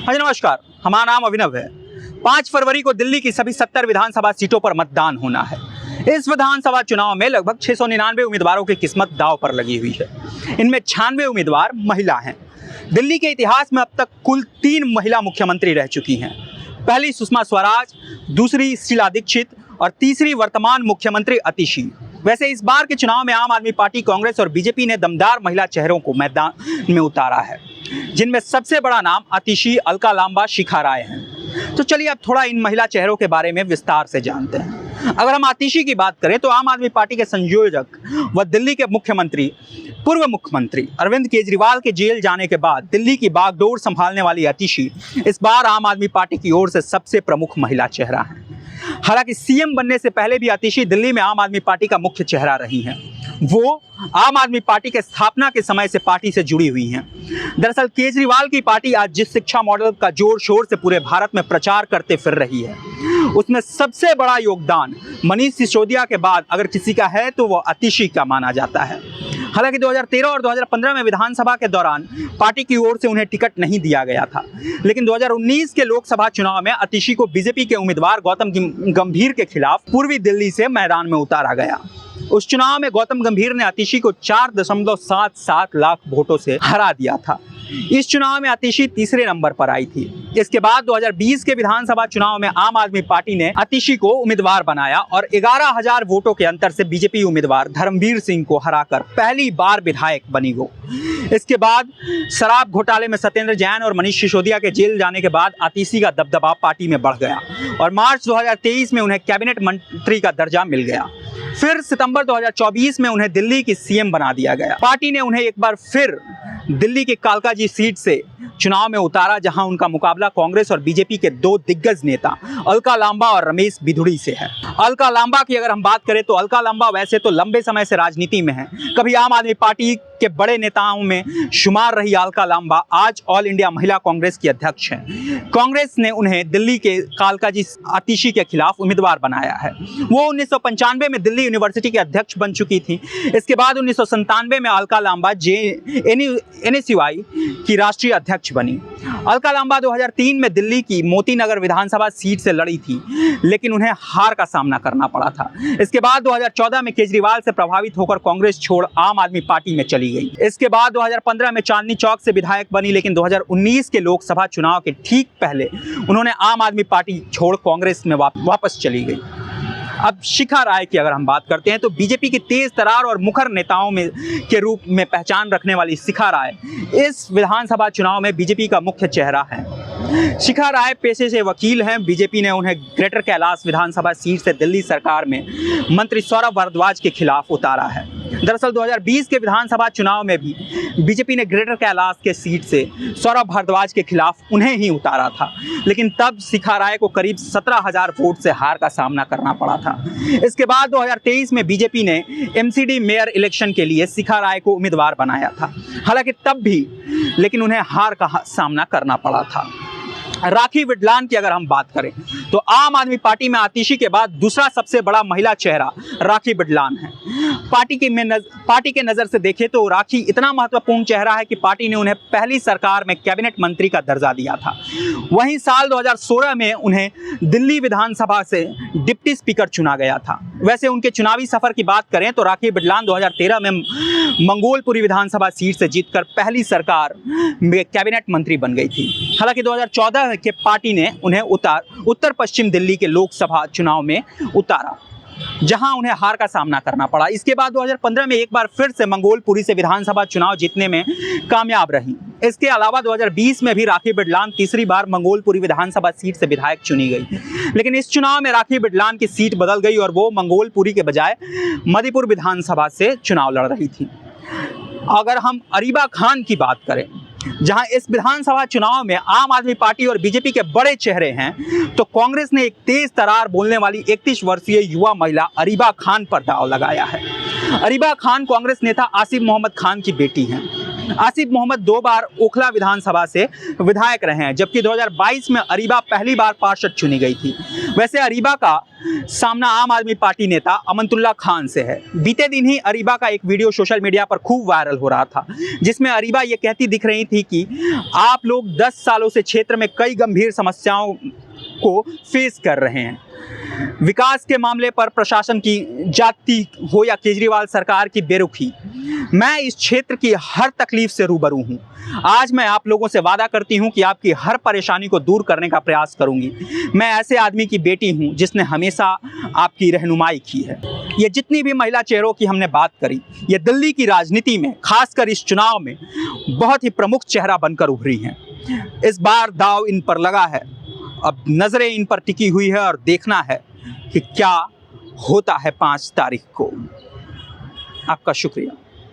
हाँ जी नमस्कार, हमारा नाम अभिनव है। 5 फरवरी को दिल्ली की सभी 70 विधानसभा सीटों पर मतदान होना है। इस विधानसभा चुनाव में लगभग 699 उम्मीदवारों की किस्मत दांव पर लगी हुई है। इनमें 96 उम्मीदवार महिला हैं। दिल्ली के इतिहास में अब तक कुल 3 महिला मुख्यमंत्री रह चुकी हैं। पहली सुषमा स्वराज, दूसरी शीला दीक्षित और तीसरी वर्तमान मुख्यमंत्री अतिशी। वैसे इस बार के चुनाव में आम आदमी पार्टी, कांग्रेस और बीजेपी ने दमदार महिला चेहरों को मैदान में उतारा है, जिनमें सबसे बड़ा नाम अतिशी, अलका लांबा, शिखा राय हैं। तो चलिए अब थोड़ा इन महिला चेहरों के बारे में विस्तार से जानते हैं। अगर हम अतिशी की बात करें तो आम आदमी पार्टी के संयोजक व दिल्ली के पूर्व मुख्यमंत्री अरविंद केजरीवाल के जेल जाने के बाद दिल्ली की बागडोर संभालने वाली अतिशी इस बार आम आदमी पार्टी की ओर से सबसे प्रमुख महिला चेहरा है। हालांकि सीएम बनने से पहले भी अतिशी दिल्ली में आम आदमी पार्टी का मुख्य चेहरा रही हैं। वो आम आदमी पार्टी के स्थापना के समय से पार्टी से जुड़ी हुई हैं। दरअसल केजरीवाल की पार्टी आज जिस शिक्षा मॉडल का जोर शोर से पूरे भारत में प्रचार करते फिर रही है, उसमें सबसे बड़ा योगदान मनीष सिसोदिया के बाद अगर किसी का है तो वो अतिशी का माना जाता है। हालांकि 2013 और 2015 में विधानसभा के दौरान पार्टी की ओर से उन्हें टिकट नहीं दिया गया था, लेकिन 2019 के लोकसभा चुनाव में अतिशी को बीजेपी के उम्मीदवार गौतम गंभीर के खिलाफ पूर्वी दिल्ली से मैदान में उतारा गया। उस चुनाव में गौतम गंभीर ने अतिशी को 4.77 लाख वोटों से हरा दिया था। इस चुनाव में अतिशी तीसरे नंबर पर आई थी। इसके बाद 2020 के विधानसभा चुनाव में आम आदमी पार्टी ने अतिशी को उम्मीदवार बनाया और 11,000 वोटों के अंतर से बीजेपी उम्मीदवार धर्मवीर सिंह को हराकर पहली बार विधायक बनी वो। इसके बाद शराब घोटाले में सत्येंद्र जैन और मनीष सिसोदिया के जेल जाने के बाद अतिशी का दबदबा पार्टी में बढ़ गया और मार्च 2023 में उन्हें कैबिनेट मंत्री का दर्जा मिल गया। फिर सितंबर 2024 में उन्हें दिल्ली की सीएम बना दिया गया। पार्टी ने उन्हें एक बार फिर दिल्ली की कालकाजी सीट से चुनाव में उतारा, जहां उनका मुकाबला कांग्रेस और बीजेपी के 2 दिग्गज नेता अलका लांबा और रमेश बिधूड़ी से है। अलका लांबा की अगर हम बात करें तो अलका लांबा वैसे तो लंबे समय से राजनीति में है। कभी आम आदमी पार्टी के बड़े नेताओं में शुमार रही अलका लांबा आज ऑल इंडिया महिला कांग्रेस की अध्यक्ष हैं। कांग्रेस ने उन्हें दिल्ली के कालकाजी अतिशी के खिलाफ उम्मीदवार बनाया है। वो 1995 में दिल्ली यूनिवर्सिटी के अध्यक्ष बन चुकी थी। इसके बाद 1997 में अलका लांबा NSUI की राष्ट्रीय अध्यक्ष बनी। अलका लांबा 2003 में दिल्ली की मोती नगर विधानसभा सीट से लड़ी थी, लेकिन उन्हें हार का सामना करना पड़ा था। इसके बाद 2014 में केजरीवाल से प्रभावित होकर कांग्रेस छोड़ आम आदमी पार्टी में चली गई। इसके बाद 2015 में चांदनी चौक से विधायक बनी, लेकिन 2019 के लोकसभा चुनाव के ठीक पहले उन्होंने आम आदमी पार्टी छोड़ कांग्रेस में वापस चली गई। अब शिखा राय की अगर हम बात करते हैं तो बीजेपी की तेज तरार और मुखर नेताओं में के रूप में पहचान रखने वाली शिखा राय इस विधानसभा चुनाव में बीजेपी का मुख्य चेहरा है। शिखा राय पेशे से वकील हैं। बीजेपी ने उन्हें ग्रेटर कैलाश विधानसभा सीट से दिल्ली सरकार में मंत्री सौरभ भारद्वाज के खिलाफ उतारा है। दरअसल 2020 के विधानसभा चुनाव में भी बीजेपी ने ग्रेटर कैलाश के सीट से सौरभ भारद्वाज के खिलाफ उन्हें ही उतारा था, लेकिन तब शिखा राय को करीब 17,000 वोट से हार का सामना करना पड़ा था। इसके बाद 2023 में बीजेपी ने MCD मेयर इलेक्शन के लिए शिखा राय को उम्मीदवार बनाया था। हालांकि तब भी लेकिन उन्हें हार का सामना करना पड़ा था। राखी बिडलान की अगर हम बात करें तो आम आदमी पार्टी में अतिशी के बाद दूसरा सबसे बड़ा महिला चेहरा राखी बिडलान है। पार्टी के नज़र से देखें तो राखी इतना महत्वपूर्ण चेहरा है कि पार्टी ने उन्हें पहली सरकार में कैबिनेट मंत्री का दर्जा दिया था। वहीं साल 2016 में उन्हें दिल्ली विधानसभा से डिप्टी स्पीकर चुना गया था। वैसे उनके चुनावी सफर की बात करें तो राखी बिडलान 2013 में मंगोलपुरी विधानसभा सीट से जीतकर पहली सरकार में कैबिनेट मंत्री बन गई थी। हालांकि 2014 के पार्टी ने उन्हें उत्तर पश्चिम दिल्ली के लोकसभा चुनाव में उतारा, जहां उन्हें हार का सामना करना पड़ा। इसके बाद 2015 में एक बार फिर से मंगोलपुरी से विधानसभा चुनाव जीतने में कामयाब रही। इसके अलावा 2020 में भी राखी बिडलान तीसरी बार मंगोलपुरी विधानसभा सीट से विधायक चुनी गई, लेकिन इस चुनाव में राखी बिडलान की सीट बदल गई और वो मंगोलपुरी के बजाय मधुपुर विधानसभा से चुनाव लड़ रही थी। अगर हम अरीबा खान की बात करें, जहां इस विधानसभा चुनाव में आम आदमी पार्टी और बीजेपी के बड़े चेहरे हैं, तो कांग्रेस ने एक तेज तरार बोलने वाली 31 वर्षीय युवा महिला अरीबा खान पर दांव लगाया है। अरीबा खान कांग्रेस नेता आसिफ मोहम्मद खान की बेटी हैं। आसिफ मोहम्मद 2 बार ओखला विधानसभा से विधायक रहे हैं, जबकि 2022 में अरीबा पहली बार पार्षद चुनी गई थी। वैसे अरीबा का सामना आम आदमी पार्टी नेता अमनतुल्ला खान से है। बीते दिन ही अरीबा का एक वीडियो सोशल मीडिया पर खूब वायरल हो रहा था, जिसमें अरीबा ये कहती दिख रही थी कि आप लोग 10 सालों से क्षेत्र में कई गंभीर समस्याओं को फेस कर रहे हैं। विकास के मामले पर प्रशासन की जाति हो या केजरीवाल सरकार की बेरुखी, मैं इस क्षेत्र की हर तकलीफ से रूबरू हूं। आज मैं आप लोगों से वादा करती हूं कि आपकी हर परेशानी को दूर करने का प्रयास करूंगी। मैं ऐसे आदमी की बेटी हूं जिसने हमेशा आपकी रहनुमाई की है। ये जितनी भी महिला चेहरों की हमने बात करी, ये दिल्ली की राजनीति में, खासकर इस चुनाव में बहुत ही प्रमुख चेहरा बनकर उभरी हैं। इस बार दाव इन पर लगा है, अब नजरें इन पर टिकी हुई है और देखना है कि क्या होता है 5 तारीख को। आपका शुक्रिया।